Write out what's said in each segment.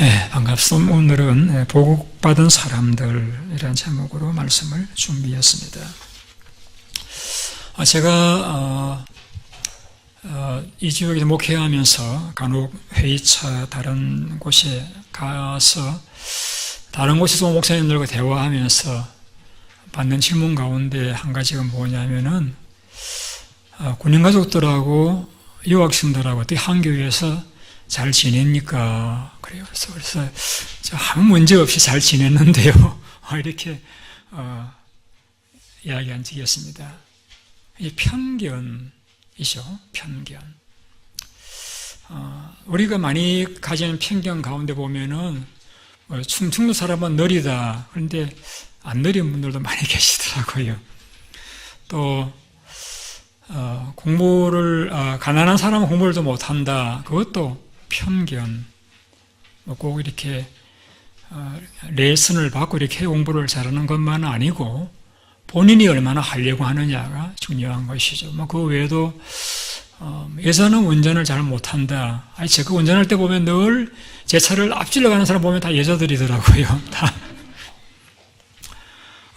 네, 반갑습니다. 오늘은 보복받은 사람들이라는 제목으로 말씀을 준비했습니다. 제가 이 지역에 목회하면서 간혹 회의차 다른 곳에 가서 다른 곳에서 목사님들과 대화하면서 받는 질문 가운데 한 가지가 뭐냐면은 군인가족들하고 유학생들하고 어떻게 한교회에서 잘 지냅니까? 그래요. 그래서 아무 문제 없이 잘 지냈는데요. 이렇게 이야기한 적이 있습니다. 이 편견이죠. 편견. 우리가 많이 가지는 편견 가운데 보면은 충청도 사람은 느리다. 그런데 안 느린 분들도 많이 계시더라고요. 또 공부를 가난한 사람은 공부를 더 못한다. 그것도 편견. 꼭 이렇게 레슨을 받고 이렇게 공부를 잘하는 것만은 아니고 본인이 얼마나 하려고 하느냐가 중요한 것이죠. 그 외에도 여자는 운전을 잘 못한다. 제가 운전할 때 보면 늘 제 차를 앞질러 가는 사람 보면 다 여자들이더라고요. 다.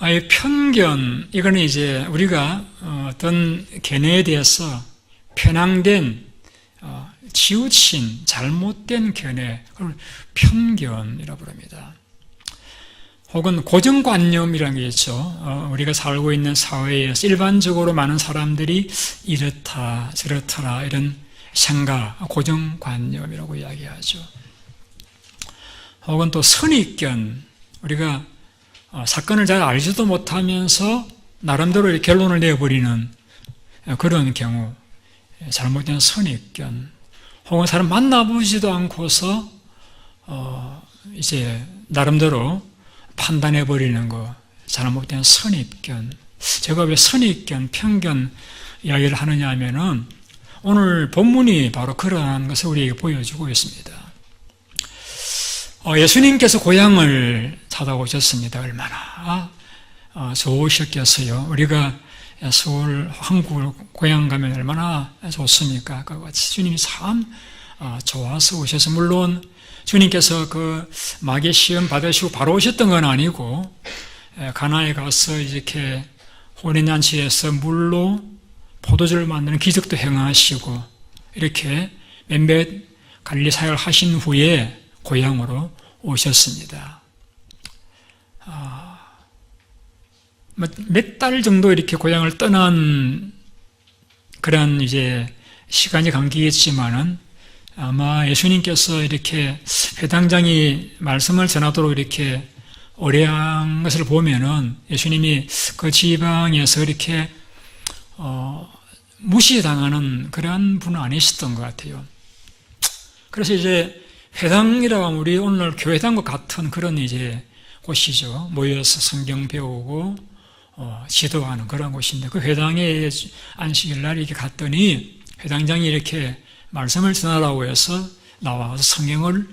이 편견, 이거는 이제 우리가 어떤 견해에 대해서 편향된, 치우친, 잘못된 견해, 그걸 편견이라고 부릅니다. 혹은 고정관념이라는 게 있죠. 우리가 살고 있는 사회에서 일반적으로 많은 사람들이 이렇다, 저렇더라, 이런 생각, 고정관념이라고 이야기하죠. 혹은 또 선입견, 우리가 사건을 잘 알지도 못하면서 나름대로 이렇게 결론을 내버리는 그런 경우, 잘못된 선입견, 혹은 사람 만나보지도 않고서 이제 나름대로 판단해버리는 거, 잘못된 선입견. 제가 왜 선입견, 편견 이야기를 하느냐 하면은 오늘 본문이 바로 그러한 것을 우리에게 보여주고 있습니다. 예수님께서 고향을 찾아오셨습니다. 얼마나 좋으셨겠어요. 우리가 서울, 한국 고향 가면 얼마나 좋습니까? 그와 같이 주님이 참 좋아서 오셔서, 물론 주님께서 그 마귀의 시험 받으시고 바로 오셨던 건 아니고 가나에 가서 이렇게 혼인잔치에서 물로 포도주를 만드는 기적도 행하시고 이렇게 몇몇 갈릴리 사역을 하신 후에 고향으로 오셨습니다. 몇 달 정도 이렇게 고향을 떠난 그런 이제 시간이 감기겠지만은 아마 예수님께서 이렇게 회당장이 말씀을 전하도록 이렇게 오래한 것을 보면은 예수님이 그 지방에서 이렇게 무시당하는 그러한 분은 아니셨던 것 같아요. 그래서 이제 회당이라고 하면 우리 오늘 교회당과 같은 그런 이제 곳이죠. 모여서 성경 배우고 지도하는 그런 곳인데, 그 회당에 안식일 날 이렇게 갔더니 회당장이 이렇게 말씀을 전하라고 해서 나와서 성경을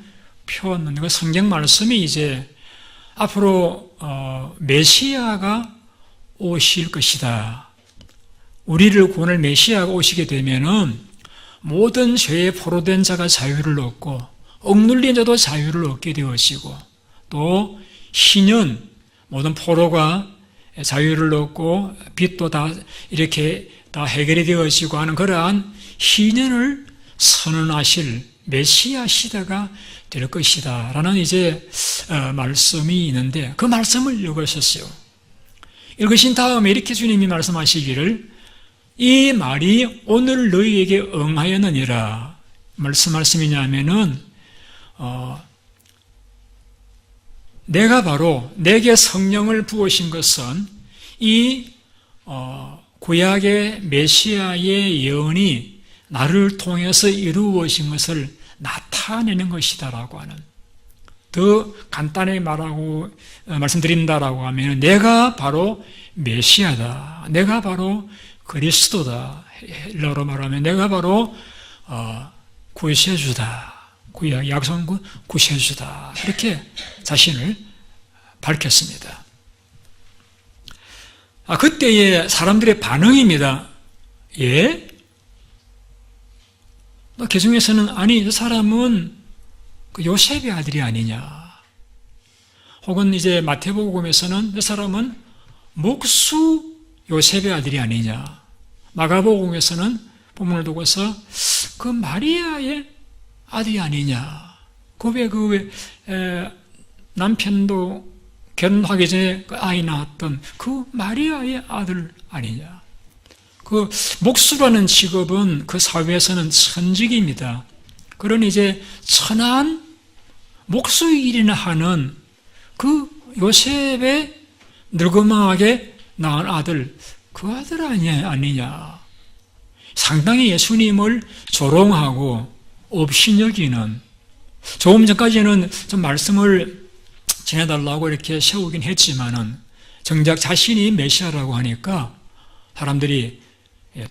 펴왔는데, 그 성경 말씀이 이제 앞으로 메시아가 오실 것이다. 우리를 구원할 메시아가 오시게 되면은 모든 죄에 포로된 자가 자유를 얻고 억눌린 자도 자유를 얻게 되어지고, 또 희년, 모든 포로가 자유를 얻고 빚도 다 이렇게 다 해결이 되어지고 하는 그러한 희년을 선언하실 메시아 시대가 될 것이다 라는 이제 말씀이 있는데, 그 말씀을 읽으셨어요. 읽으신 다음에 이렇게 주님이 말씀하시기를, 이 말이 오늘 너희에게 응하였느니라. 무슨 말씀이냐면은 내가 바로 내게 성령을 부으신 것은 이 구약의 메시아의 예언이 나를 통해서 이루어진 것을 나타내는 것이다라고 하는, 더 간단히 말씀드린다라고 하면 내가 바로 메시아다, 내가 바로 그리스도다, 헬라어로 말하면 내가 바로 구세주다, 구약 약속은 구세주다, 이렇게 자신을 밝혔습니다. 그때의 사람들의 반응입니다. 예? 그 중에서는 아니, 저 사람은 그 요셉의 아들이 아니냐. 혹은 이제 마태복음에서는 이 사람은 목수 요셉의 아들이 아니냐. 마가복음에서는 본문을 두고서 그 마리아의 아들이 아니냐. 남편도 결혼하기 전에 그 아이 낳았던 그 마리아의 아들 아니냐. 그 목수라는 직업은 그 사회에서는 천직입니다. 그런 이제 천한 목수 일이나 하는 그 요셉의 늙어망하게 낳은 아들, 그 아들 아니냐. 상당히 예수님을 조롱하고 업신여기는, 조금 전까지는 좀 말씀을 전해달라고 이렇게 세우긴 했지만은 정작 자신이 메시아라고 하니까 사람들이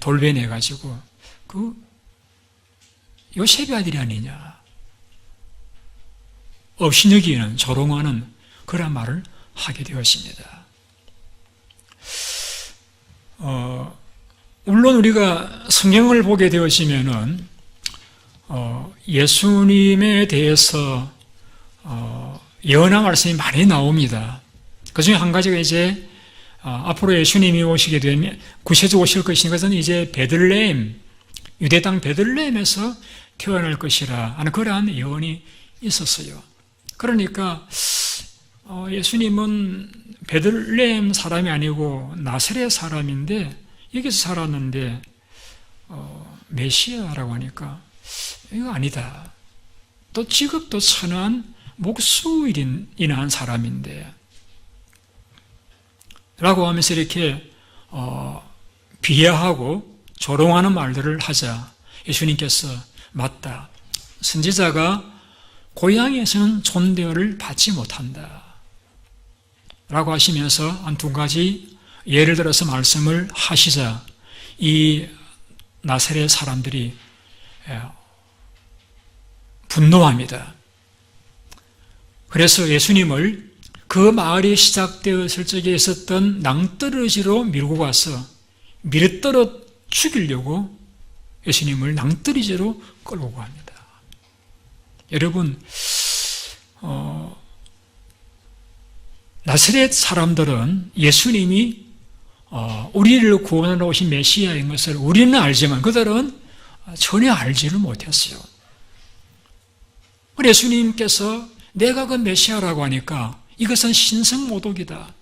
돌변해가지고 그 요셉의 아들이 아니냐. 업신여기는, 조롱하는 그런 말을 하게 되었습니다. 물론 우리가 성경을 보게 되어지면은 예수님에 대해서 예언한 말씀이 많이 나옵니다. 그 중에 한 가지가 이제 앞으로 예수님이 오시게 되면 구세주 오실 것인 것은 이제 베들레헴, 유대 땅 베들레헴에서 태어날 것이라 하는 그러한 예언이 있었어요. 그러니까 예수님은 베들레헴 사람이 아니고 나사렛 사람인데 여기서 살았는데 메시아라고 하니까 이거 아니다. 또 직업도 천한 목수일이나 한 사람인데 라고 하면서 이렇게 비하하고 조롱하는 말들을 하자 예수님께서 맞다. 선지자가 고향에서는 존대를 받지 못한다. 라고 하시면서 한 두 가지 예를 들어서 말씀을 하시자 이 나사렛 사람들이 분노합니다. 그래서 예수님을 그 마을이 시작되었을 적에 있었던 낭떠러지로 밀고 가서 밀어떨어 죽이려고 예수님을 낭떠러지로 끌고 갑니다. 여러분, 나사렛 사람들은 예수님이 우리를 구원하러 오신 메시아인 것을 우리는 알지만 그들은 전혀 알지를 못했어요. 예수님께서 내가 그 메시아라고 하니까 이것은 신성모독이다.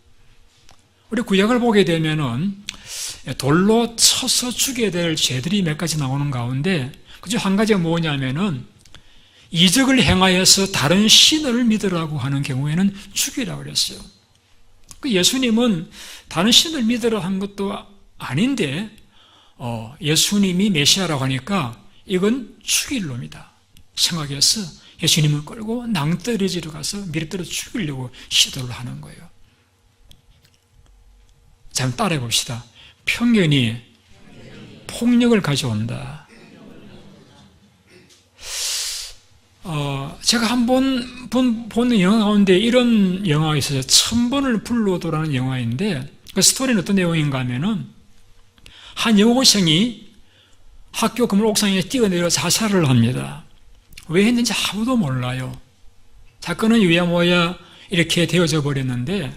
우리 구약을 보게 되면은 돌로 쳐서 죽여야 될 죄들이 몇 가지 나오는 가운데 그중 한 가지가 뭐냐면은 이적을 행하여서 다른 신을 믿으라고 하는 경우에는 죽이라고 그랬어요. 예수님은 다른 신을 믿으라 한 것도 아닌데 예수님이 메시아라고 하니까 이건 죽일 놈이다 생각해서 예수님을 끌고 낭떠러지로 가서 밀어떨어 죽이려고 시도를 하는 거예요. 자, 한번 따라해 봅시다. 편견이 폭력을 가져온다. 제가 한번 본 영화 가운데 이런 영화가 있어요. 1000번을 불러도라는 영화인데 그 스토리는 어떤 내용인가 하면은 한 여고생이 학교 건물 옥상에 뛰어내려 자살을 합니다. 왜 했는지 아무도 몰라요. 사건은 유야모야 이렇게 되어져 버렸는데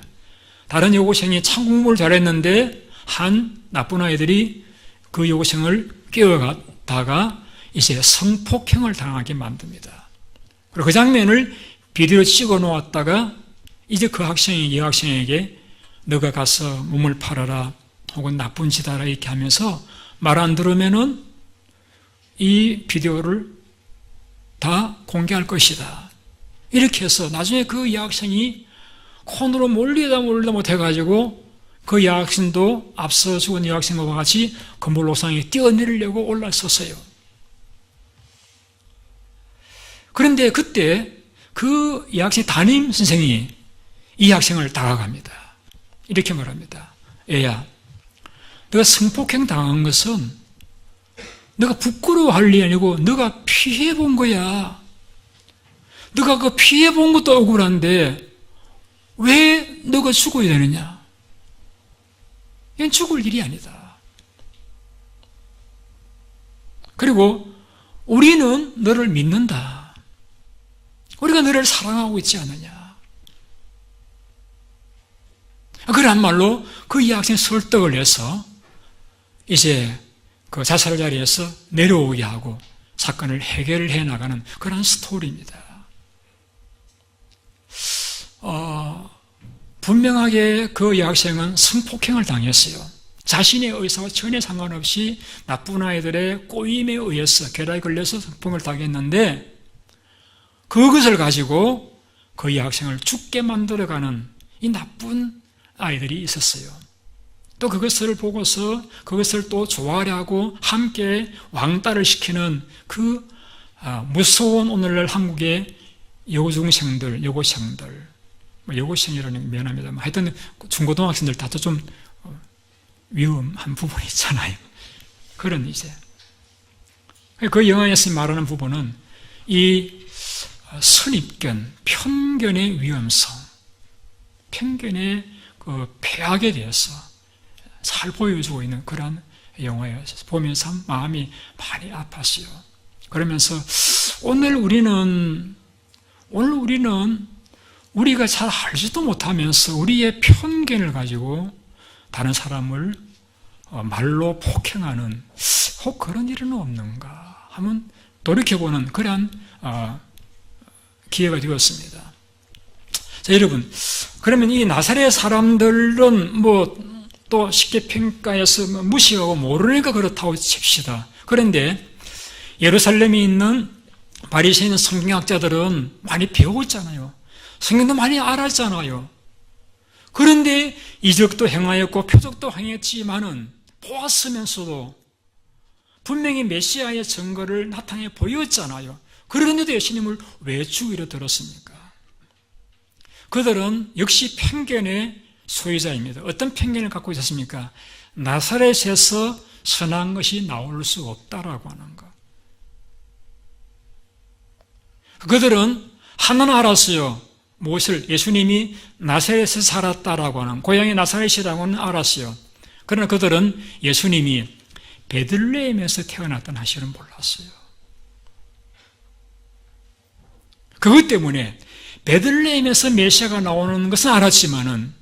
다른 여고생이 참 공부를 잘했는데 한 나쁜 아이들이 그 여고생을 끼워갔다가 이제 성폭행을 당하게 만듭니다. 그리고 그 장면을 비디오로 찍어 놓았다가 이제 그 학생이 여학생에게 너가 가서 몸을 팔아라 혹은 나쁜 짓 하라 이렇게 하면서 말 안 들으면은 이 비디오를 다 공개할 것이다. 이렇게 해서 나중에 그 여학생이 콘으로 몰리다 못해가지고 그 여학생도 앞서 죽은 여학생과 같이 건물 옥상에 뛰어내리려고 올라섰어요. 그런데 그때 그 여학생 담임 선생이 이 학생을 다가갑니다. 이렇게 말합니다. 애야, 너가 성폭행 당한 것은 너가 부끄러워할 일이 아니고 너가 피해본 거야. 너가 그 피해본 것도 억울한데 왜 너가 죽어야 되느냐? 이건 죽을 일이 아니다. 그리고 우리는 너를 믿는다. 우리가 너를 사랑하고 있지 않느냐. 그런 말로 그 여학생이 설득을 해서 이제 그 자살 자리에서 내려오게 하고 사건을 해결해 나가는 그런 스토리입니다. 분명하게 그 여학생은 성폭행을 당했어요. 자신의 의사와 전혀 상관없이 나쁜 아이들의 꼬임에 의해서 결함에 걸려서 성폭행을 당했는데 그것을 가지고 그 여학생을 죽게 만들어가는 이 나쁜 아이들이 있었어요. 또 그것을 보고서 그것을 또 좋아하고 함께 왕따를 시키는 그 무서운 오늘날 한국의 여고생들, 여고생이라는 미안합니다. 하여튼 중고등학생들 다들 좀 위험한 부분이 있잖아요. 그런 이제 그 영화에서 말하는 부분은 이 선입견, 편견의 위험성, 편견의 그 폐악에 대해서 잘 보여주고 있는 그런 영화였어요. 보면서 마음이 많이 아팠어요. 그러면서 오늘 우리는 우리가 잘 알지도 못하면서 우리의 편견을 가지고 다른 사람을 말로 폭행하는 혹 그런 일은 없는가 하면 돌이켜보는 그런 기회가 되었습니다. 자, 여러분, 그러면 이 나사렛 사람들은 또 쉽게 평가해서 무시하고 모르니까 그렇다고 칩시다. 그런데 예루살렘에 있는 바리새인 성경학자들은 많이 배웠잖아요. 성경도 많이 알았잖아요. 그런데 이적도 행하였고 표적도 행했지만은 보았으면서도 분명히 메시아의 증거를 나타내 보였잖아요. 그런데도 예수님을 왜 죽이려 들었습니까? 그들은 역시 편견의 소유자입니다. 어떤 편견을 갖고 있었습니까? 나사렛에서 선한 것이 나올 수 없다라고 하는 것. 그들은 하나는 알았어요. 무엇을? 예수님이 나사렛에서 살았다라고 하는, 고향이 나사렛이라고는 알았어요. 그러나 그들은 예수님이 베들레헴에서 태어났다는 사실은 몰랐어요. 그것 때문에 베들레헴에서 메시아가 나오는 것은 알았지만은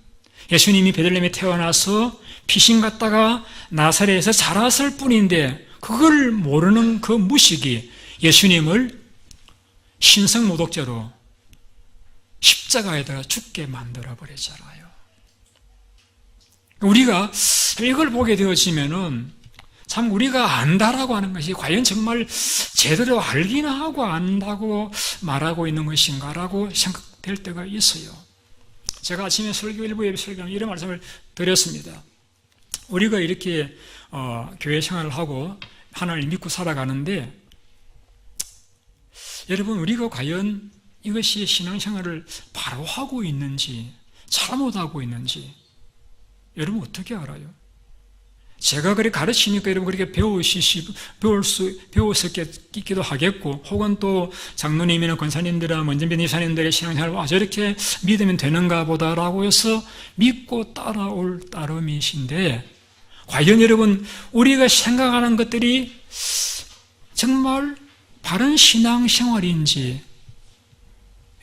예수님이 베들레헴에 태어나서 피신 갔다가 나사렛에서 자랐을 뿐인데 그걸 모르는 그 무식이 예수님을 신성모독죄로 십자가에다가 죽게 만들어 버렸잖아요. 우리가 이걸 보게 되어지면은 참 우리가 안다라고 하는 것이 과연 정말 제대로 알기나 하고 안다고 말하고 있는 것인가라고 생각될 때가 있어요. 제가 아침에 설교 일부에 설교하면 이런 말씀을 드렸습니다. 우리가 이렇게 교회 생활을 하고 하나님을 믿고 살아가는데 여러분 우리가 과연 이것이 신앙생활을 바로 하고 있는지 잘못하고 있는지 여러분 어떻게 알아요? 제가 그렇게 가르치니까 여러분 그렇게 배웠었기도 하겠고 혹은 또 장로님이나 권사님들이나 먼전변 이사님들의 신앙생활을 저렇게 믿으면 되는가 보다라고 해서 믿고 따라올 따름이신데 과연 여러분 우리가 생각하는 것들이 정말 바른 신앙생활인지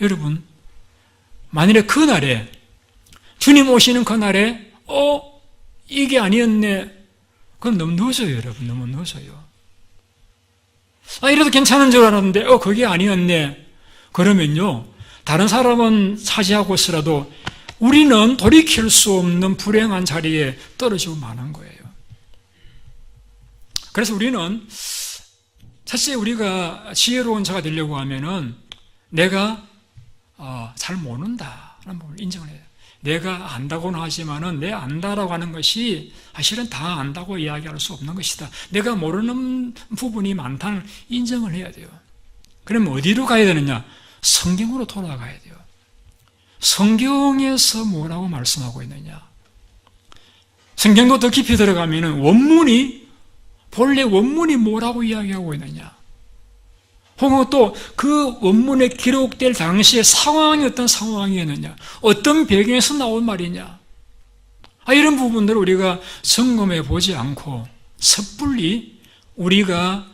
여러분 만일에 그날에 주님 오시는 그날에 이게 아니었네 그럼 너무 늦어요 여러분 너무 늦어요 이래도 괜찮은 줄 알았는데 그게 아니었네 그러면요 다른 사람은 차지하고 있으라도 우리는 돌이킬 수 없는 불행한 자리에 떨어지고 마는 거예요. 그래서 우리는 사실 우리가 지혜로운 자가 되려고 하면은 내가 잘 모른다라는 부분을 인정을 해요. 내가 안다고는 하지만은 내 안다라고 하는 것이 사실은 다 안다고 이야기할 수 없는 것이다. 내가 모르는 부분이 많다는 인정을 해야 돼요. 그럼 어디로 가야 되느냐? 성경으로 돌아가야 돼요. 성경에서 뭐라고 말씀하고 있느냐? 성경도 더 깊이 들어가면은 본래 원문이 뭐라고 이야기하고 있느냐? 혹은 또 그 원문에 기록될 당시의 상황이 어떤 상황이었느냐? 어떤 배경에서 나온 말이냐? 이런 부분들을 우리가 점검해 보지 않고 섣불리 우리가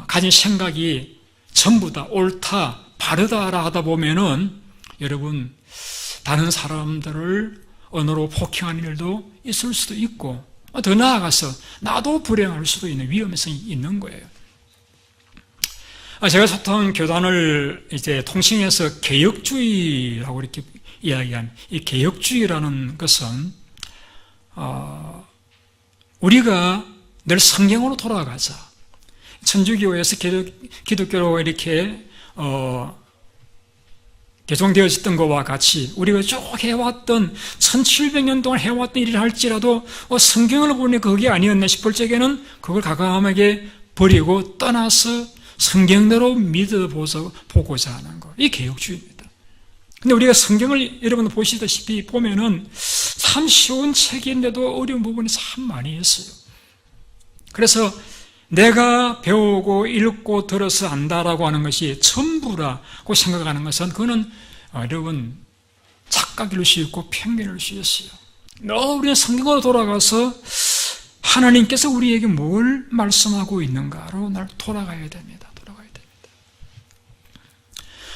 가진 생각이 전부 다 옳다, 바르다라 하다 보면은 여러분 다른 사람들을 언어로 폭행하는 일도 있을 수도 있고 더 나아가서 나도 불행할 수도 있는 위험성이 있는 거예요. 제가 속한 교단을 이제 통칭해서 개혁주의라고 이렇게 이야기한 이 개혁주의라는 것은 우리가 늘 성경으로 돌아가자. 천주교에서 기독교로 이렇게 개종되어졌던 것과 같이 우리가 쭉 해왔던 1700년 동안 해왔던 일을 할지라도 성경을 보니 그게 아니었나 싶을 적에는 그걸 과감하게 버리고 떠나서 성경대로 믿어보고자 하는 것. 이게 개혁주의입니다. 근데 우리가 성경을 여러분 보시다시피 보면은 참 쉬운 책인데도 어려운 부분이 참 많이 있어요. 그래서 내가 배우고 읽고 들어서 안다라고 하는 것이 전부라고 생각하는 것은 그거는 여러분 착각일 수 있고 편견일 수 있어요. 우리는 성경으로 돌아가서 하나님께서 우리에게 뭘 말씀하고 있는가로 날 돌아가야 됩니다.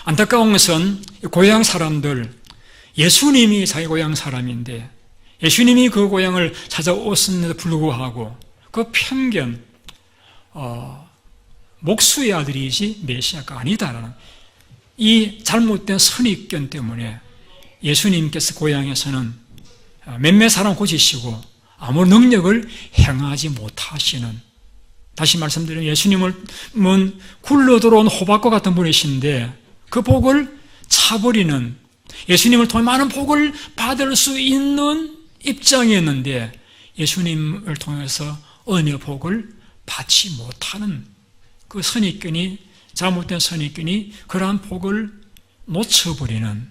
안타까운 것은 고향 사람들, 예수님이 자기 고향 사람인데 예수님이 그 고향을 찾아오셨는데도 불구하고 그 편견, 목수의 아들이지 메시아가 아니다라는 이 잘못된 선입견 때문에 예수님께서 고향에서는 몇몇 사람 고치시고 아무 능력을 행하지 못하시는, 다시 말씀드리면 예수님은 굴러 들어온 호박과 같은 분이신데 그 복을 차버리는, 예수님을 통해 많은 복을 받을 수 있는 입장이었는데 예수님을 통해서 은혜 복을 받지 못하는 그 선입견이, 잘못된 선입견이 그러한 복을 놓쳐버리는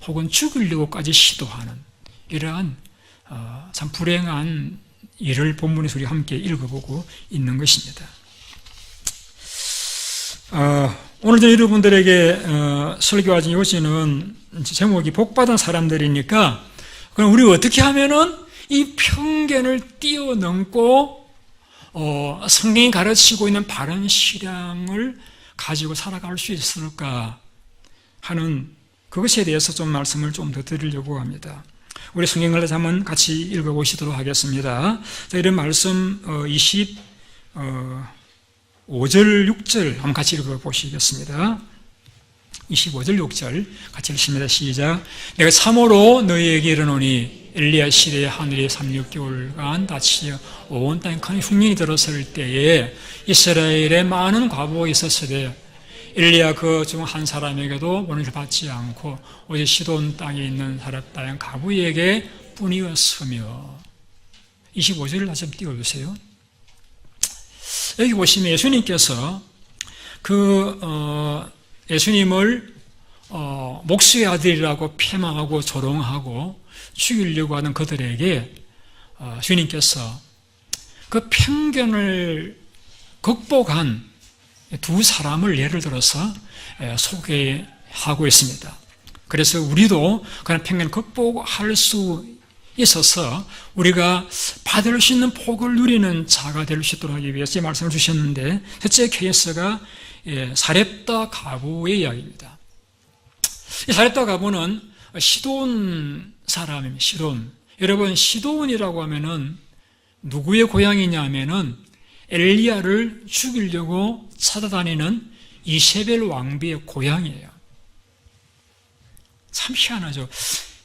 혹은 죽이려고까지 시도하는 이러한 참 불행한 일을 본문에서 우리 함께 읽어보고 있는 것입니다. 오늘 여러분들에게 설교하신 요지는 제목이 복받은 사람들이니까 그럼 우리 어떻게 하면은 이 편견을 뛰어넘고 성경이 가르치고 있는 바른 신앙을 가지고 살아갈 수 있을까 하는 그것에 대해서 좀 말씀을 좀 더 드리려고 합니다. 우리 성경을 한번 같이 읽어보시도록 하겠습니다. 이런 말씀 5절, 6절 한번 같이 읽어보시겠습니다. 25절, 6절 같이 읽습니다. 시작. 내가 참으로 너희에게 이르노니 엘리야 시대에 하늘이 3~6개월간 닫히어 온 땅에 큰 흉년이 들었을 때에 이스라엘에 많은 과부가 있었으되 엘리야 그 중 한 사람에게도 원한을 받지 않고 오직 시돈 땅에 있는 사렙다의 과부에게 뿐이었으며. 25절을 다시 한번 띄워주세요. 여기 보시면 예수님께서 예수님을 목수의 아들이라고 폐망하고 조롱하고 죽이려고 하는 그들에게 주님께서 그 편견을 극복한 두 사람을 예를 들어서 소개하고 있습니다. 그래서 우리도 그런 편견을 극복할 수 있어서 우리가 받을 수 있는 복을 누리는 자가 될 수 있도록 하기 위해서 말씀을 주셨는데, 첫째 케이스가 사렙다 과부의 이야기입니다. 이 사렙다 과부는 시돈 사람입니다. 시돈. 여러분, 시돈이라고 하면은 누구의 고향이냐 하면은 엘리야를 죽이려고 찾아다니는 이세벨 왕비의 고향이에요. 참 희한하죠.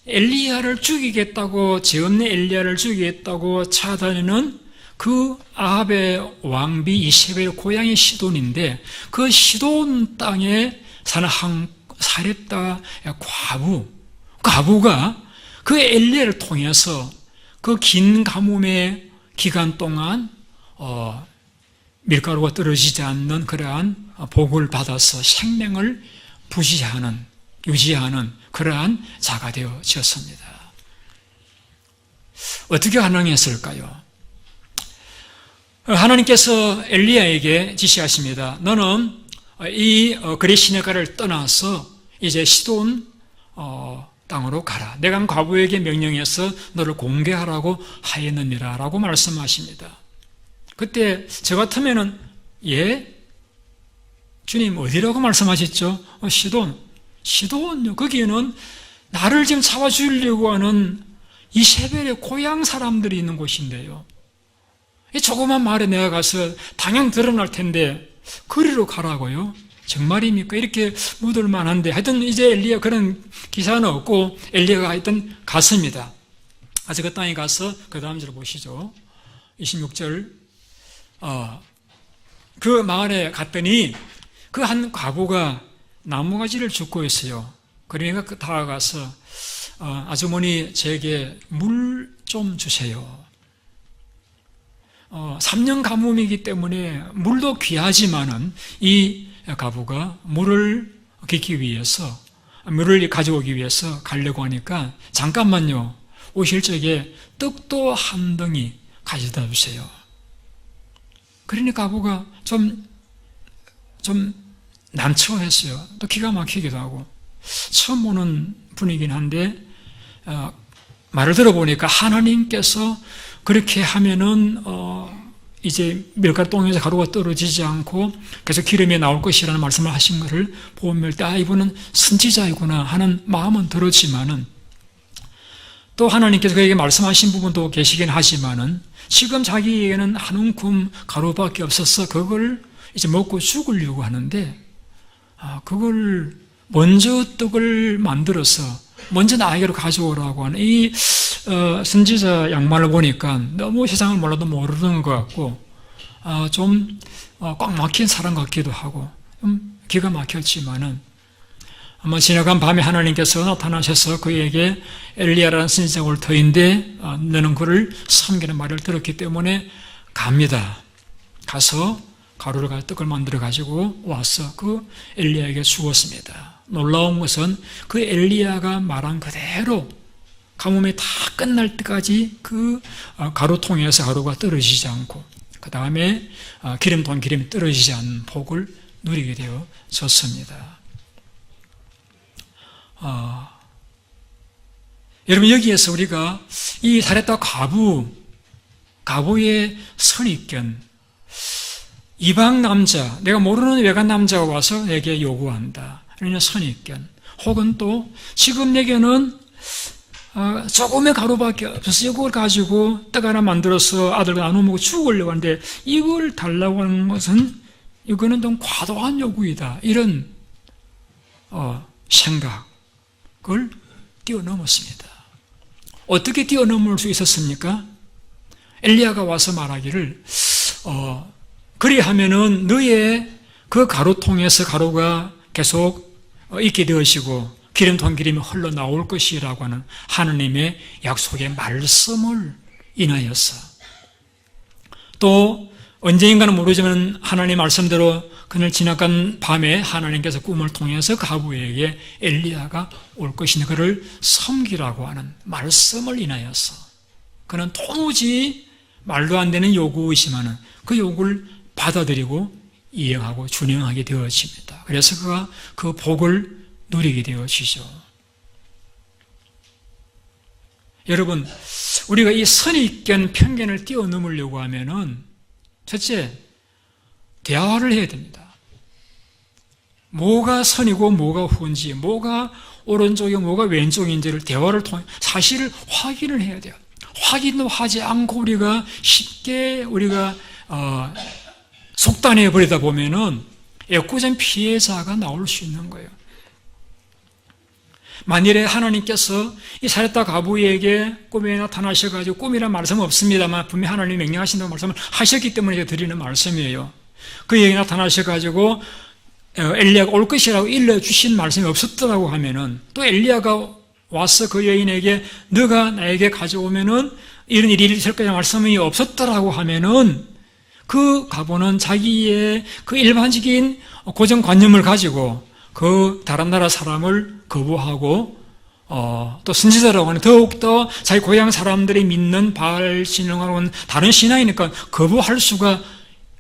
엘리야를 죽이겠다고, 죄 없는 엘리야를 죽이겠다고 찾아다니는 그 아합의 왕비 이세벨 고향이 시돈인데, 그 시돈 땅에 사는 한 사렙다 과부가 그 엘리야를 통해서 그 긴 가뭄의 기간 동안 밀가루가 떨어지지 않는 그러한 복을 받아서 생명을 유지하는 그러한 자가 되어졌습니다. 어떻게 가능했을까요? 하나님께서 엘리야에게 지시하십니다. 너는 이 그레 시내가를 떠나서 이제 시돈 땅으로 가라. 내가 과부에게 명령해서 너를 공개하라고 하였느니라 라고 말씀하십니다. 그때 저 같으면은 주님 어디라고 말씀하셨죠? 시돈. 거기에는 나를 지금 잡아주려고 하는 이세벨의 고향 사람들이 있는 곳인데요. 이 조그만 마을에 내가 가서 당연 드러날 텐데 거리로 가라고요? 정말입니까? 이렇게 묻을 만한데 하여튼 이제 엘리야 그런 기사는 없고 엘리야가 하여튼 갔습니다. 아직 그 땅에 가서 그 다음 절 보시죠. 26절 그 마을에 갔더니 그 한 과부가 나무가지를 줍고 있어요. 그러니까 다가가서 아주머니 제게 물 좀 주세요. 3년 가뭄이기 때문에 물도 귀하지만은 이 과부가 물을 가져오기 위해서 가려고 하니까 잠깐만요. 오실 적에 떡도 한 덩이 가져다 주세요. 그러니 과부가 좀 난처했어요. 또 기가 막히기도 하고 처음 보는 분이긴 한데 말을 들어보니까 하나님께서 그렇게 하면은 이제 밀가루-똥에서 가루가 떨어지지 않고 계속 기름이 나올 것이라는 말씀을 하신 것을 보면 이분은 선지자이구나 하는 마음은 들었지만은 또 하나님께서 그에게 말씀하신 부분도 계시긴 하지만은 지금 자기에게는 한 움큼 가루밖에 없어서 그걸 이제 먹고 죽으려고 하는데 그걸 먼저 떡을 만들어서 먼저 나에게로 가져오라고 하는 이 선지자 양말을 보니까 너무 세상을 몰라도 모르는 것 같고 좀 꽉 막힌 사람 같기도 하고 좀 기가 막혔지만은 아마 지나간 밤에 하나님께서 나타나셔서 그에게 엘리야라는 선지자가 올 터인데 너는 그를 섬기는 말을 들었기 때문에 갑니다. 가서 가루를 가지고 떡을 만들어 가지고 와서 그 엘리야에게 주었습니다. 놀라운 것은 그 엘리야가 말한 그대로 가뭄이 다 끝날 때까지 그 가루통에서 가루가 떨어지지 않고 그 다음에 기름이 떨어지지 않는 복을 누리게 되어졌습니다. 여러분 여기에서 우리가 이 사렙다 과부의 선입견, 이방 남자, 내가 모르는 외간 남자가 와서 내게 요구한다. 이런 선입견. 혹은 또 지금 내게는 조금의 가루밖에 없어서 이걸 가지고 떡 하나 만들어서 아들과 나눠 먹고 죽으려고 하는데 이걸 달라고 하는 것은 이거는 좀 과도한 요구이다. 이런 생각을 뛰어넘었습니다. 어떻게 뛰어넘을 수 있었습니까? 엘리야가 와서 말하기를 그리하면은 너의 그 가루통에서 가루가 계속 있게 되어지고 기름이 흘러나올 것이라고 하는 하나님의 약속의 말씀을 인하여서 또 언제인가는 모르지만 하나님 말씀대로 그날 지나간 밤에 하나님께서 꿈을 통해서 가부에게 엘리야가 올 것이니 그를 섬기라고 하는 말씀을 인하여서 그는 도무지 말도 안 되는 요구이지만 그 요구를 받아들이고 이행하고 준행하게 되어집니다. 그래서 그가 그 복을 누리게 되어지죠. 여러분, 우리가 이 선입견, 편견을 뛰어넘으려고 하면은 첫째, 대화를 해야 됩니다. 뭐가 선이고 뭐가 후인지, 뭐가 오른쪽이고 뭐가 왼쪽인지를 대화를 통해 사실을 확인을 해야 돼요. 확인도 하지 않고 우리가 쉽게 속단해 버리다 보면은 애꿎은 피해자가 나올 수 있는 거예요. 만일에 하나님께서 이 사렙다 과부에게 꿈에 나타나셔가지고 꿈이란 말씀은 없습니다만 분명히 하나님이 명령하신다고 말씀을 하셨기 때문에 드리는 말씀이에요. 그에게 나타나셔가지고 엘리야가 올 것이라고 일러주신 말씀이 없었더라고 하면은 또 엘리야가 와서 그 여인에게 너가 나에게 가져오면은 이런 일이 있을 거라는 말씀이 없었더라고 하면은 그 과부는 자기의 그 일반적인 고정관념을 가지고 그 다른 나라 사람을 거부하고 또 선지자라고 하는 더욱더 자기 고향 사람들이 믿는 바알 신앙하고는 다른 신앙이니까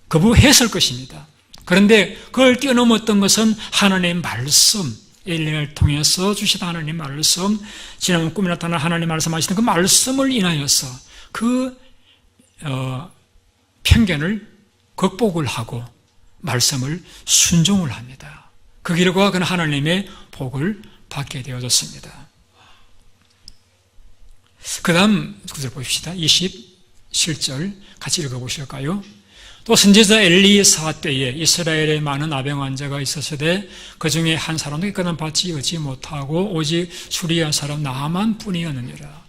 거부했을 것입니다. 그런데 그걸 뛰어넘었던 것은 하나님의 말씀, 엘리야를 통해서 주시던 하나님의 말씀, 지난번 꿈에 나타난 하나님 말씀하시는 그 말씀을 인하여서 그 편견을 극복을 하고 말씀을 순종을 합니다. 그 결과 그는 하나님의 복을 받게 되어졌습니다. 그 다음 구절 보십시다. 27절 같이 읽어보실까요? 또 선지자 엘리사 때에 이스라엘에 많은 아병 환자가 있었으되 그 중에 한 사람도 그는 받지 얻지 못하고 오직 수리한 사람 나만 뿐이었느니라.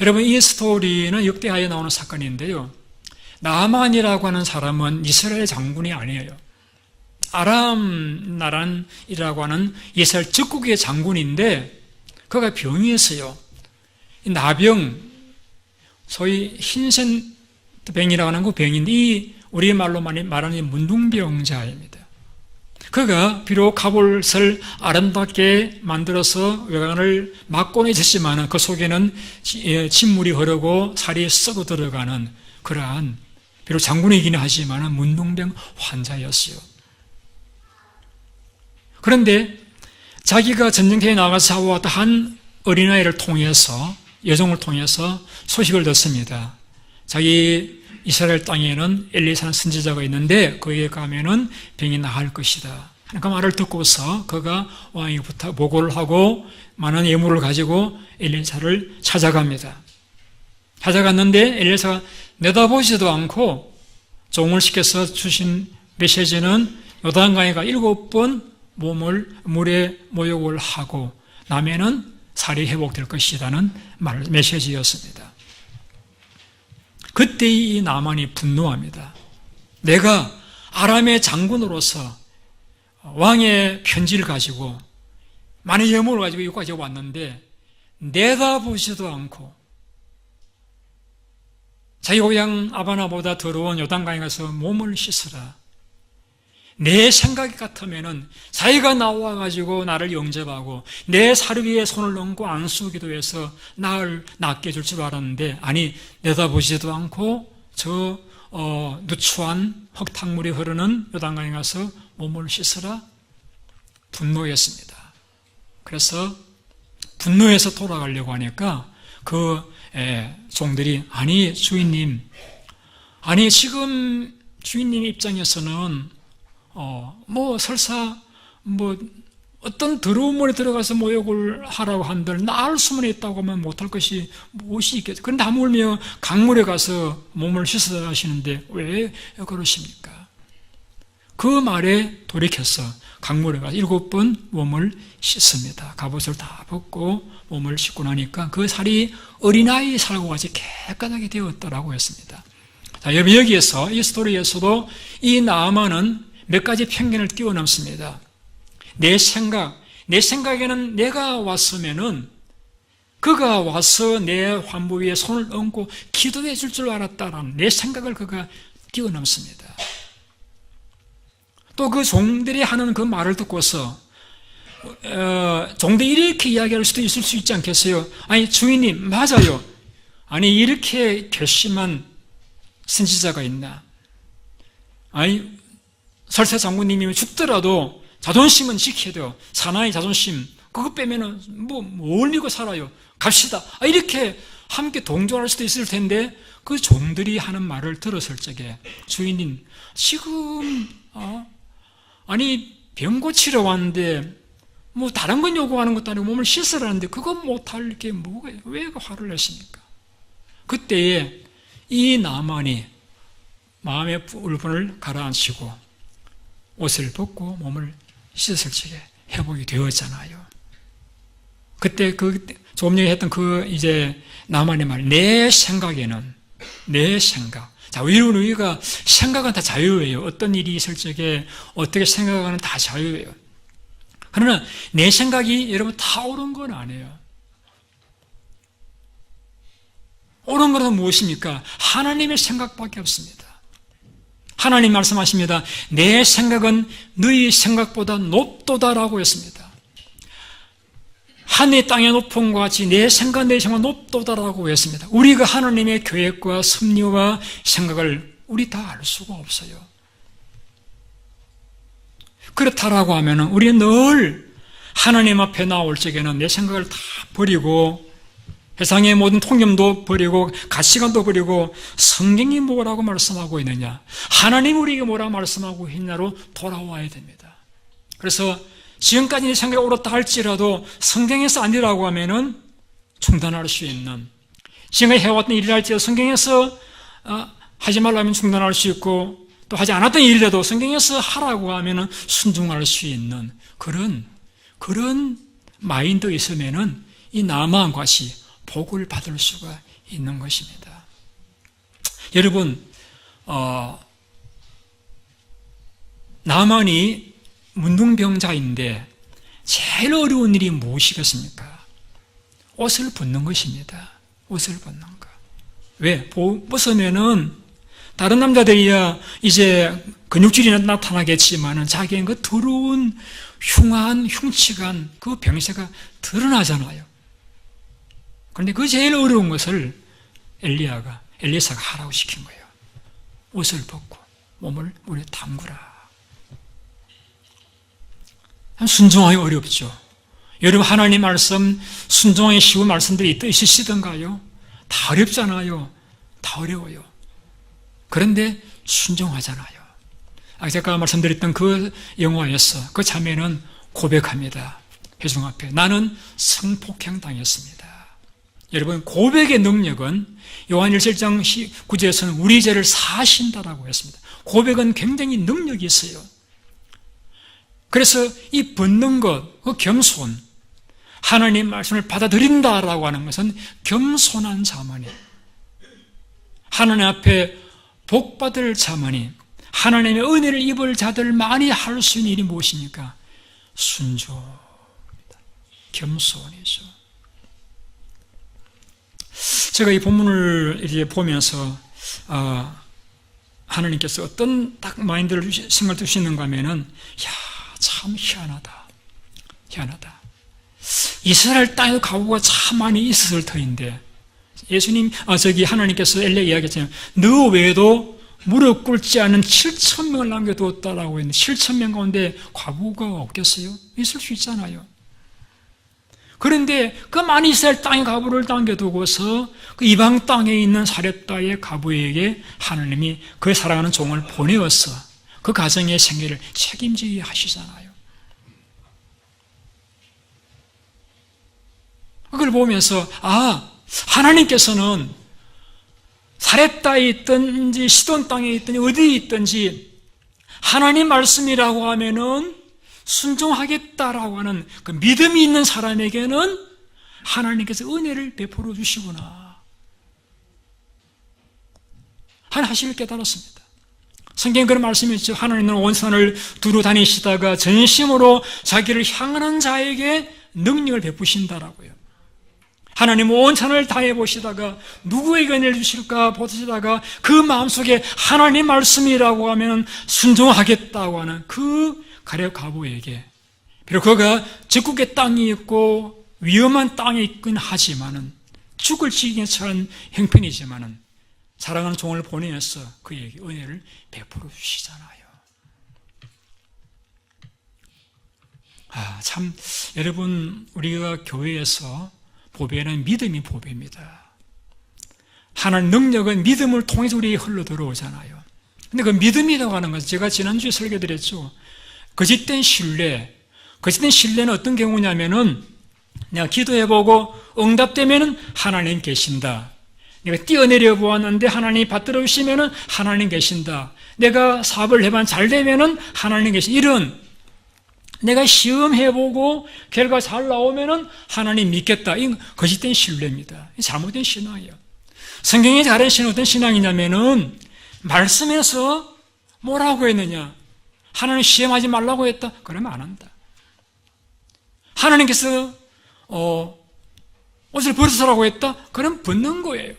여러분, 이 스토리는 역대하에 나오는 사건인데요, 나만이라고 하는 사람은 이스라엘 장군이 아니에요. 아람 나란이라고 하는 이스라엘 적국의 장군인데 그가 병이 있어요. 이 나병, 소위 흰센병이라고 하는 그 병인데 이 우리말로 말하는 문둥병자입니다. 그가 비록 갑옷을 아름답게 만들어서 외관을 막고는 있었지만 그 속에는 진물이 흐르고 살이 썩어 들어가는 그러한, 비록 장군이긴 하지만 문둥병 환자였어요. 그런데 자기가 전쟁터에 나가서 싸워왔던 한 어린아이를 통해서, 여종을 통해서 소식을 듣습니다. 자기 이스라엘 땅에는 엘리사라는 선지자가 있는데 그에게 가면은 병이 나을 것이다. 그 말을 듣고서 그가 왕에게부터 보고를 하고 많은 예물을 가지고 엘리사를 찾아갑니다. 찾아갔는데 엘리사가 내다보지도 않고 종을 시켜서 주신 메시지는 요단강에가 7번 몸을 물에 모욕을 하고 나면은 살이 회복될 것이라는 메시지였습니다. 그때 이 나만이 분노합니다. 내가 아람의 장군으로서 왕의 편지를 가지고 많은 예물을 가지고 여기까지 왔는데 내다보지도 않고 자기 고향 아바나보다 더러운 요단강에 가서 몸을 씻으라. 내 생각이 같으면은 자기가 나와가지고 나를 영접하고 내 살 위에 손을 얹고 안수기도 해서 나를 낫게 해줄 줄 알았는데, 아니, 내다보지도 않고 저 누추한 흙탕물이 흐르는 요단강에 가서 몸을 씻으라. 분노했습니다. 그래서 분노해서 돌아가려고 하니까 그 종들이, 아니 주인님, 아니 지금 주인님 입장에서는 설사 어떤 더러운 물에 들어가서 모욕을 하라고 한들 나을 수만 있다고 하면 못할 것이 무엇이 있겠죠. 그런데 하물며 강물에 가서 몸을 씻어야 하시는데 왜 그러십니까? 그 말에 돌이켜서 강물에 가서 7번 몸을 씻습니다. 갑옷을 다 벗고 몸을 씻고 나니까 그 살이 어린아이 살과 같이 깨끗하게 되었다라고 했습니다. 자, 여기에서 이 스토리에서도 이 나아만은 몇 가지 편견을 뛰어넘습니다. 내 생각에는 내가 왔으면은 그가 와서 내 환부 위에 손을 얹고 기도해 줄 줄 알았다라는 내 생각을 그가 뛰어넘습니다. 또 그 종들이 하는 그 말을 듣고서 종들이 이렇게 이야기할 수도 있을 수 있지 않겠어요? 아니 주인님, 맞아요. 아니 이렇게 괘씸한 선지자가 있나? 아니 설사 장군님이 죽더라도 자존심은 지켜야 돼요. 사나이 자존심, 그거 빼면은 뭘 믿고 살아요? 갑시다. 이렇게 함께 동조할 수도 있을 텐데 그 종들이 하는 말을 들었을 적에 주인님, 지금 아니 병 고치러 왔는데 다른 건 요구하는 것도 아니고 몸을 씻으라는데 그거 못할 게 뭐가, 왜 화를 내십니까? 그때에 이 나만이 마음의 울분을 가라앉히고 옷을 벗고 몸을 씻을 적에 회복이 되었잖아요. 그때 조금 전에 했던 나만의 말, 내 생각에는, 내 생각. 자, 우리가 생각은 다 자유예요. 어떤 일이 있을 적에 어떻게 생각하는 다 자유예요. 그러나 내 생각이 여러분 다 옳은 건 아니에요. 옳은 것은 무엇입니까? 하나님의 생각밖에 없습니다. 하나님 말씀하십니다. 내 생각은 너희 생각보다 높도다라고 했습니다. 하늘 땅의 높음과 같이 내 생각 높도다라고 했습니다. 우리가 하나님의 계획과 섭리와 생각을 우리 다 알 수가 없어요. 그렇다라고 하면 우리는 늘 하나님 앞에 나올 적에는 내 생각을 다 버리고 세상의 모든 통념도 버리고 가치관도 버리고 성경이 뭐라고 말씀하고 있느냐, 하나님 우리에게 뭐라고 말씀하고 있냐로 돌아와야 됩니다. 그래서 지금까지 내 생각이 옳았다 할지라도 성경에서 아니라고 하면은 중단할 수 있는, 지금까지 해왔던 일이랄지라도 성경에서 하지 말라면 중단할 수 있고, 또 하지 않았던 일이라도 성경에서 하라고 하면은 순종할 수 있는 그런 마인드가 있으면은 이 나아만 같이 복을 받을 수가 있는 것입니다. 여러분, 나만이 문둥병자인데 제일 어려운 일이 무엇이겠습니까? 옷을 벗는 것입니다. 옷을 벗는 것. 왜? 벗으면은 다른 남자들이야 이제 근육질이 나타나겠지만은 자기의 그 더러운 흉한 흉측한 그 병세가 드러나잖아요. 그런데 그 제일 어려운 것을 엘리사가 하라고 시킨 거예요. 옷을 벗고 몸을 물에 담그라. 순종하기 어렵죠. 여러분, 하나님 말씀 순종하기 쉬운 말씀들이 있으시던가요? 다 어렵잖아요. 다 어려워요. 그런데 순종하잖아요. 제가 말씀드렸던 그 영화에서 그 자매는 고백합니다. 회중 앞에. 나는 성폭행 당했습니다. 여러분, 고백의 능력은 요한 1장 9절에서는 우리 죄를 사하신다라고 했습니다. 고백은 굉장히 능력이 있어요. 그래서 이 벗는 것, 그 겸손, 하나님 말씀을 받아들인다라고 하는 것은 겸손한 자만이, 하나님 앞에 복받을 자만이, 하나님의 은혜를 입을 자들만이 할 수 있는 일이 무엇입니까? 순종입니다. 겸손이죠. 제가 이 본문을 이제 보면서 하나님께서 어떤 딱 마인드를 생각을 주시는가 하면은, 참 희한하다. 이스라엘 땅에도 가보가 참 많이 있었을 터인데, 하나님께서 엘리야에게 이야기했잖아요. 너 외에도 무릎 꿇지 않은 7,000명을 남겨두었다라고 했는데, 7,000명 가운데 과부가 없겠어요? 있을 수 있잖아요. 그런데 그 많은 이스라엘 땅의 과부를 남겨두고서 그 이방 땅에 있는 사렙다의 과부에게 하나님이 그의 사랑하는 종을 보내어서 그 가정의 생계를 책임지게 하시잖아요. 그걸 보면서 하나님께서는 사렙다에 있든지 시돈 땅에 있든지 어디에 있든지 하나님 말씀이라고 하면은 순종하겠다라고 하는 그 믿음이 있는 사람에게는 하나님께서 은혜를 베풀어 주시구나 하는 사실을 깨달았습니다. 성경에 그런 말씀이 있죠. 하나님은 원산을 두루 다니시다가 전심으로 자기를 향하는 자에게 능력을 베푸신다라고요. 하나님은 원천을 다해보시다가 누구에게 은혜를 주실까 보시다가 그 마음속에 하나님 말씀이라고 하면 순종하겠다고 하는 그 가렙 과부에게, 비록 그가 적국의 땅이 있고 위험한 땅에 있긴 하지만은 죽을 지경에 처한 형편이지만은 사랑하는 종을 보내어서 그에게 은혜를 베풀어 주시잖아요. 참 여러분, 우리가 교회에서 보배는 믿음이 보배입니다. 하나님 능력은 믿음을 통해서 우리에게 흘러 들어오잖아요. 근데 그 믿음이라고 하는 것은 제가 지난주에 설교드렸죠. 거짓된 신뢰는 어떤 경우냐면은 내가 기도해보고 응답되면은 하나님 계신다. 내가 뛰어내려 보았는데 하나님이 받들어 주시면은 하나님 계신다. 내가 사업을 해봤는데 잘 되면은 하나님 계신다. 이런, 내가 시험해보고 결과 잘 나오면은 하나님 믿겠다. 이건 거짓된 신뢰입니다. 잘못된 신앙이에요. 성경에 다른 신앙은 어떤 신앙이냐면은 말씀에서 뭐라고 했느냐? 하나님 시험하지 말라고 했다? 그러면 안 한다. 하나님께서 옷을 벗으라고 했다? 그럼 벗는 거예요.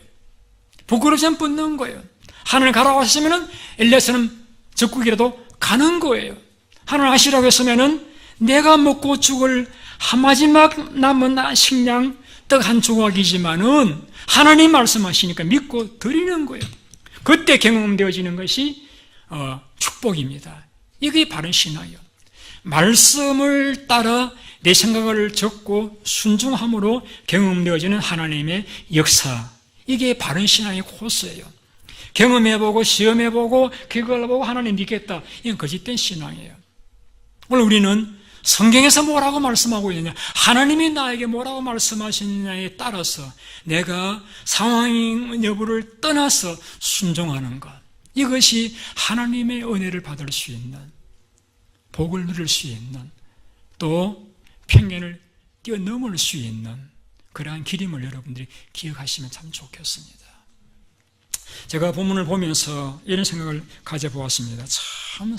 부끄러우면 벗는 거예요. 하나님 가라고 하시면은 엘리야서는 적국이라도 가는 거예요. 하나님 하시라고 했으면은 내가 먹고 죽을 한 마지막 남은 식량 떡 한 조각이지만은 하나님 말씀하시니까 믿고 드리는 거예요. 그때 경험되어지는 것이 축복입니다. 이게 바른 신앙이에요. 말씀을 따라 내 생각을 적고 순종함으로 경험되어지는 하나님의 역사, 이게 바른 신앙의 코스예요. 경험해보고 시험해보고 그걸 보고 하나님 믿겠다, 이건 거짓된 신앙이에요. 오늘 우리는 성경에서 뭐라고 말씀하고 있느냐, 하나님이 나에게 뭐라고 말씀하시느냐에 따라서 내가 상황 여부를 떠나서 순종하는 것, 이것이 하나님의 은혜를 받을 수 있는, 복을 누릴 수 있는, 또 편견을 뛰어넘을 수 있는 그러한 길임을 여러분들이 기억하시면 참 좋겠습니다. 제가 본문을 보면서 이런 생각을 가져보았습니다. 참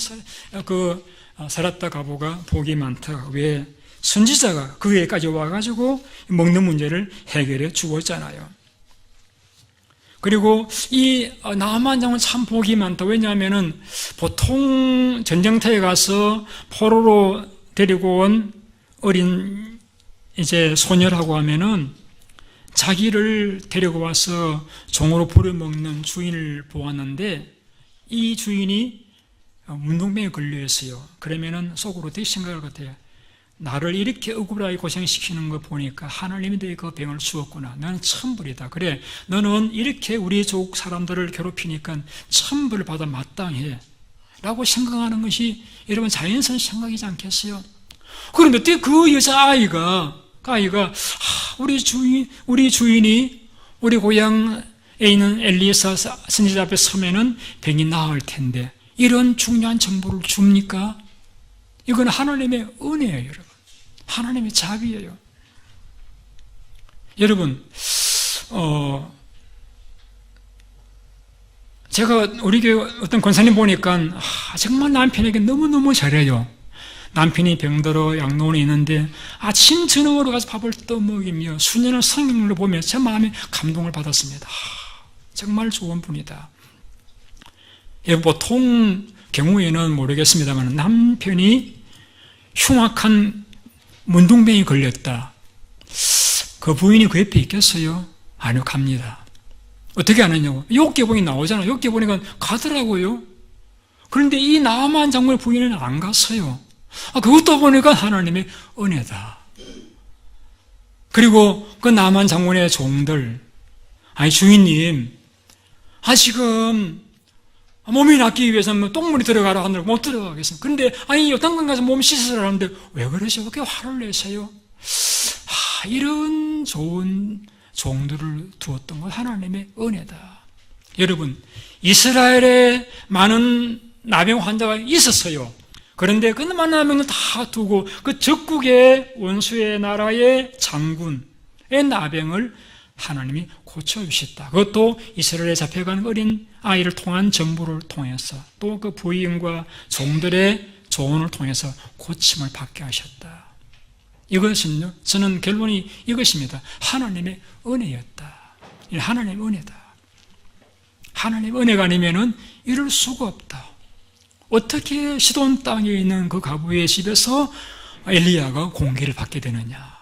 살았다 가보가 복이 많다. 왜? 선지자가 그 위에까지 와가지고 먹는 문제를 해결해 주었잖아요. 그리고 이 나아만 장은 참 복이 많다. 왜냐하면은 보통 전쟁터에 가서 포로로 데리고 온 어린 이제 소녀라고 하면은 자기를 데리고 와서 종으로 부려먹는 주인을 보았는데, 이 주인이 문둥병에 걸려 있어요. 그러면은 속으로 되게 생각할 것 같아요. 나를 이렇게 억울하게 고생시키는 거 보니까 하나님이 너희 그 병을 주었구나. 나는 천벌이다. 그래, 너는 이렇게 우리 족 사람들을 괴롭히니까 천벌을 받아 마땅해 라고 생각하는 것이 여러분 자연스러운 생각이지 않겠어요? 그런데 어떻게 그 여자아이가 우리 주인이 우리 고향에 있는 엘리사 선지자 앞에 서면은 병이 나을 텐데 이런 중요한 정보를 줍니까? 이건 하나님의 은혜예요, 여러분. 하나님의 자비예요. 여러분, 제가 우리 교회 어떤 권사님 보니까 정말 남편에게 너무너무 잘해요. 남편이 병들어 양로원에 있는데 아침 저녁으로 가서 밥을 떠먹이며 수년을 성경을 보며 제 마음에 감동을 받았습니다. 정말 좋은 분이다. 보통 경우에는 모르겠습니다만 남편이 흉악한 문둥병이 걸렸다. 그 부인이 그 옆에 있겠어요? 아니요, 갑니다. 어떻게 하느냐고. 욥기본이 나오잖아요. 욥기본이 가더라고요. 그런데 이 나아만 장군의 부인은 안 갔어요. 그것도 보니까 하나님의 은혜다. 그리고 그 나아만 장군의 종들, 주인님, 지금 몸이 낫기 위해서는 똥물이 들어가라 하는데 못 들어가겠습니다. 그런데 요단강 가서 몸 씻으라 하는데 왜 그러세요? 왜 이렇게 화를 내세요? 이런 좋은 종들을 두었던 건 하나님의 은혜다. 여러분, 이스라엘에 많은 나병 환자가 있었어요. 그런데 그 많은 나병을 다 두고 그 적국의 원수의 나라의 장군의 나병을 하나님이 고쳐주셨다. 그것도 이스라엘에 잡혀간 어린 아이를 통한 정부를 통해서 또 그 부인과 종들의 조언을 통해서 고침을 받게 하셨다. 이것은요, 저는 결론이 이것입니다. 하나님의 은혜였다. 하나님의 은혜다. 하나님의 은혜가 아니면은 이럴 수가 없다. 어떻게 시돈 땅에 있는 그 가부의 집에서 엘리야가 공개를 받게 되느냐?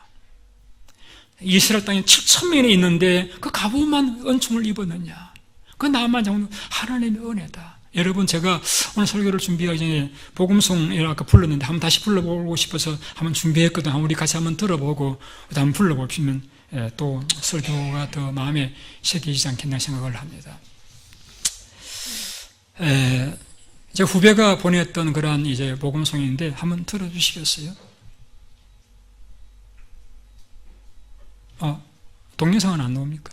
이스라엘 땅에 7,000명이 있는데 그 가부만 은총을 입었느냐? 그 나만 장군 하나님의 은혜다. 여러분, 제가 오늘 설교를 준비하기 전에 복음송을 아까 불렀는데 한번 다시 불러보고 싶어서 한번 준비했거든요. 우리 같이 한번 들어보고 한번 불러보시면 또 설교가 더 마음에 새기지 않겠나 생각을 합니다. 제 후배가 보냈던 그러한 이제 복음송인데 한번 들어주시겠어요? 동영상은 안 나옵니까?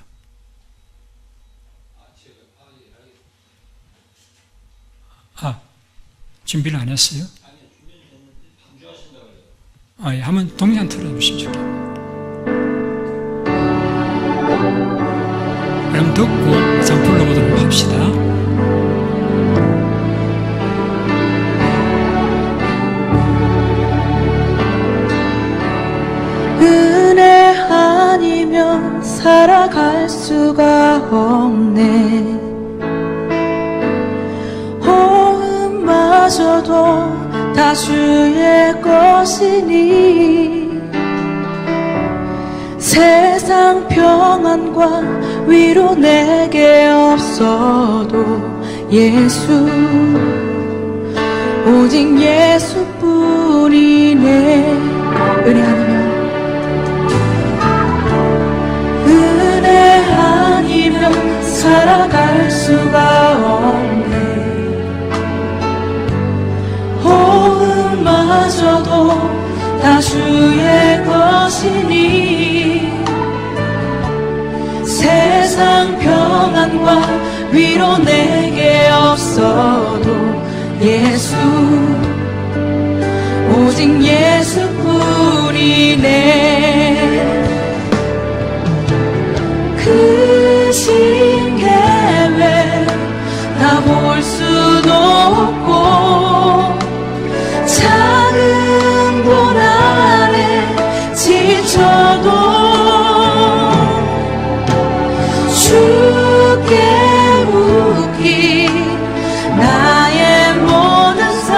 준비를 안 했어요? 예, 한번 동영상 틀어주십시오. 그럼 듣고 한번 불러보도록 합시다. 은혜 아니면 살아갈 수가 없네. 호흡마저도 다 주의 것이니 세상 평안과 위로 내게 없어도 예수, 오직 예수뿐이네. 은혜 아니면 주의 것이니 세상 평안과 위로 내게 없어도 예수 오직 예수뿐이네. 크신 계획 다 볼 수도 없고 작은 돈 안에 지쳐도 주께 묶인 나의 모든 삶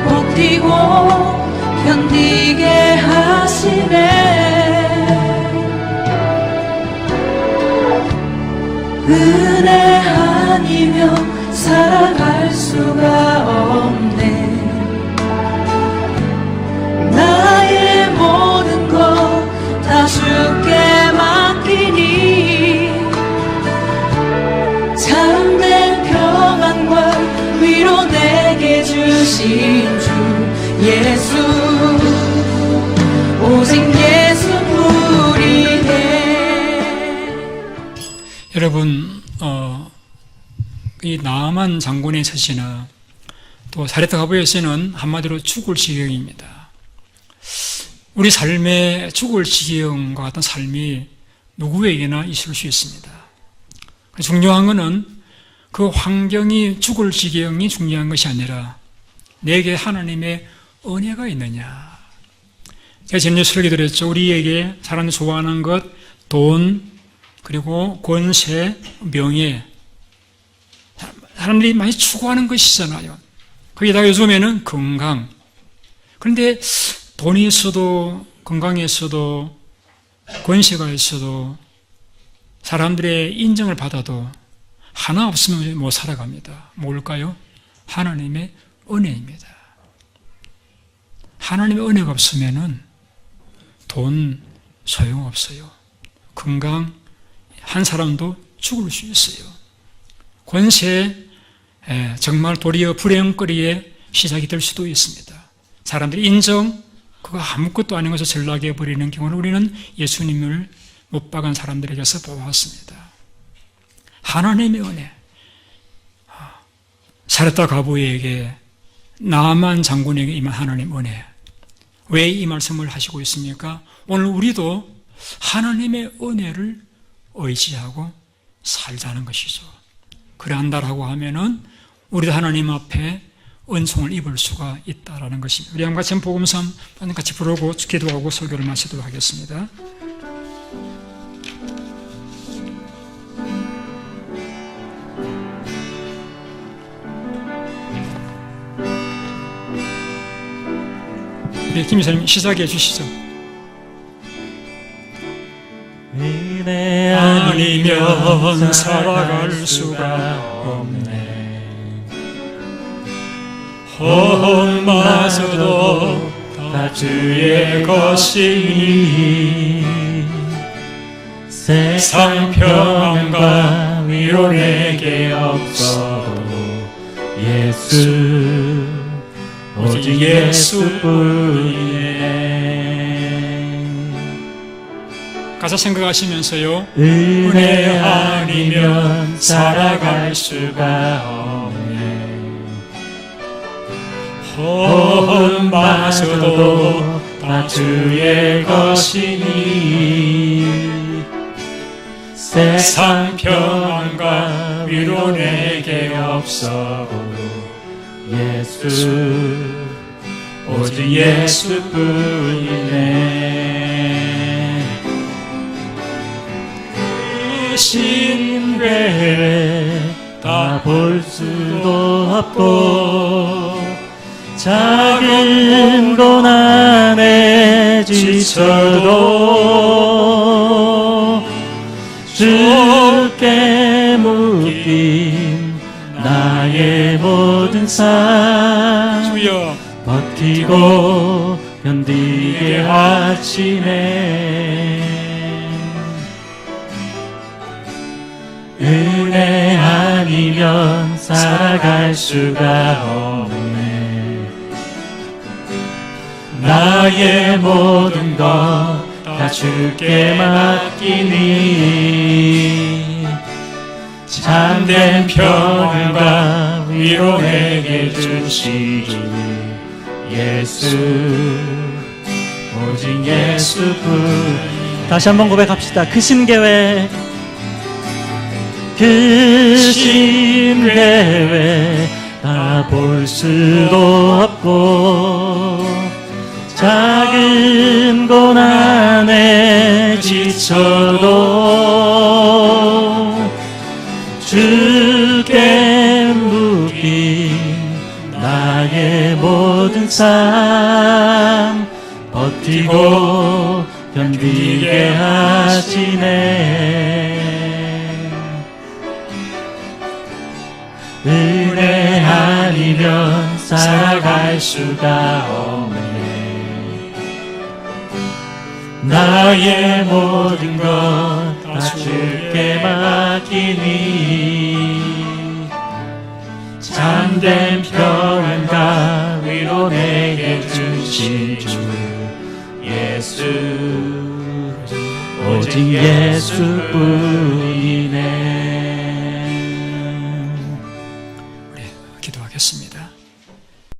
버티고 견디게 하시네. 은혜 아니면 살아갈 수가 없네. 나의 모든 것 다 주께 맡기니 참된 평안과 위로 내게 주신 주 예수 오직 예수뿐이네. 여러분, 이 나아만 장군의 서시나 또 사레타 가부에서는 한마디로 죽을 지경입니다. 우리 삶에 죽을 지경과 같은 삶이 누구에게나 있을 수 있습니다. 중요한 것은 그 환경이 죽을 지경이 중요한 것이 아니라 내게 하나님의 은혜가 있느냐. 제가 전에 설교 드렸죠. 우리에게 사람이 좋아하는 것, 돈, 그리고 권세, 명예, 사람들이 많이 추구하는 것이잖아요. 거기다가 요즘에는 건강. 그런데 돈이 있어도, 건강이 있어도, 권세가 있어도, 사람들의 인정을 받아도 하나 없으면 못 살아갑니다. 뭘까요? 하나님의 은혜입니다. 하나님의 은혜가 없으면은 돈 소용없어요. 건강, 한 사람도 죽을 수 있어요. 권세, 정말 도리어 불행거리의 시작이 될 수도 있습니다. 사람들이 인정, 그거 아무것도 아닌 것을 전락해 버리는 경우는 우리는 예수님을 못 박은 사람들에게서 보았습니다. 하나님의 은혜. 사레타 가부에게 나만 장군에게 임한 하나님 은혜. 왜 이 말씀을 하시고 있습니까? 오늘 우리도 하나님의 은혜를 의지하고 살자는 것이죠. 그래 한다라고 하면은 우리도 하나님 앞에 은총을 입을 수가 있다라는 것입니다. 우리 같이 복음섬 같이 부르고 기도하고 설교를 마치도록 하겠습니다. 네, 김 이사님 시작해 주시죠. 은혜 아니면 살아갈 수가 없네. 혼마저도 다 주의 것이니 세상 평안과 위로 내게 없어도 예수 오직 예수뿐이네. 가사 생각하시면서요. 은혜 아니면 살아갈 수가 없네. 혼마저도 다 주의 것이니 세상 평안과 위로 내게 없어도 예수 오직 예수뿐이네. 크신 계획 다 볼 수도 없고 작은 고난에 지쳐도 주께 묶인 나의 모든 삶 주여 버티고 견디게 하시네. 은혜 아니면 살아갈 수가 없네. 나의 모든 것 다 주께 맡기니 참된 평안과 위로 내게 주시기 예수 오직 예수뿐. 다시 한번 고백합시다. 그 심계획 다 볼 수도 없고 작은 고난에 지쳐도 주께 묶인 나의 모든 삶 버티고 견디게 하시네. 은혜 아니면 살아갈 수가 없네. 나의 모든 것 다 주께 맡기니 참된 평안과 위로 내게 주신 주 예수 오직 예수뿐.